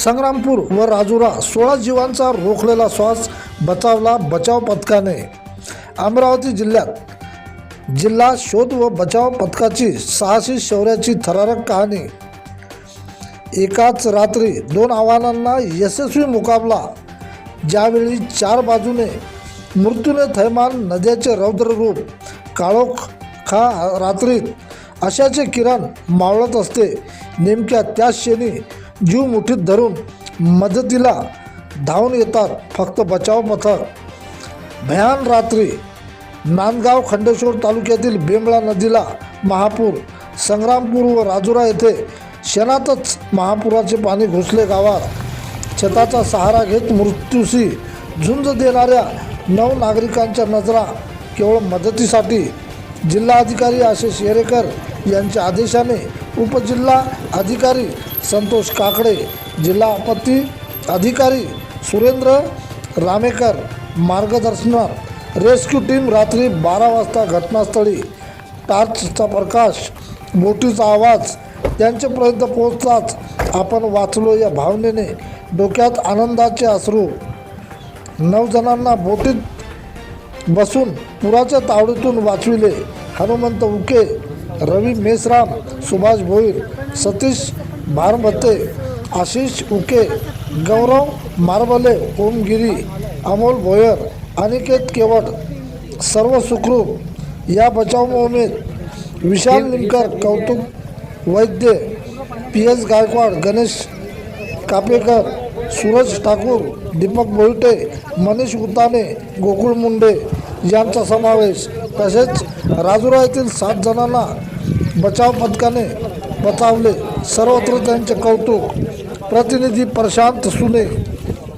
संग्रामपूर व राजुरा 16 जीवांचा रोखलेला श्वास बचावला बचाव पथकाने। अमरावती जिल्ह्यात जिल्हा शोध व बचाव पथकाची साहसी शौर्याची थरारक कहाणी। एकाच रात्री 2 आव्हानांना यशस्वी मुकाबला। ज्यावेळी 4 बाजूने मृत्यूने थैमान, नद्याचे रौद्र रूप, काळोखा रात्रीत आशाचे किरण मावळत असते, नेमक्या त्याच क्षणी जीव मुठीत धरून मदतीला धावून येतात फक्त बचाव पथक। भयान रात्री नांदगाव खंडेश्वर तालुक्यातील बेंबळा नदीला महापूर। संग्रामपूर व राजुरा येथे क्षणातच महापुराचे पाणी घुसले गावात। छताचा सहारा घेत मृत्यूशी झुंज देणाऱ्या 9 नागरिकांच्या नजरा केवळ मदतीसाठी। जिल्हाधिकारी आशिष येरेकर यांच्या आदेशाने उपजिल्हा अधिकारी संतोष काकडे, जिल्हा आपत्ती अधिकारी सुरेंद्र रामेकर मार्गदर्शनात रेस्क्यू टीम रात्री 12 वाजता घटनास्थळी। टॉर्चचा प्रकाश, बोटीचा आवाज त्यांच्यापर्यंत पोहोचताच आपण वाचलो या भावनेने डोक्यात आनंदाचे अश्रू। 9 जणांना बोटीत बसून पुराच्या तावडीतून वाचविले। हनुमंत उके, रवी मेसराम, सुभाष भोईर, सतीश भारमते, आशिष उके, गौरव मारबले, ओमगिरी, अमोल भोयर, अनिकेत केवट सर्व सुखरूप। या बचाव मोहिमेत विशाल निमकर, कौतुक वैद्य, PS गायकवाड, गणेश कापेकर, सूरज ठाकूर, दीपक बोईटे, मनीष उताने, गोकुळ मुंडे यांचा समावेश। तसेच राजुरा येथील 7 जणांना बचाव पथकाने बचावले। सर्वत्र त्यांचे कौतुक। प्रतिनिधी प्रशांत सुने।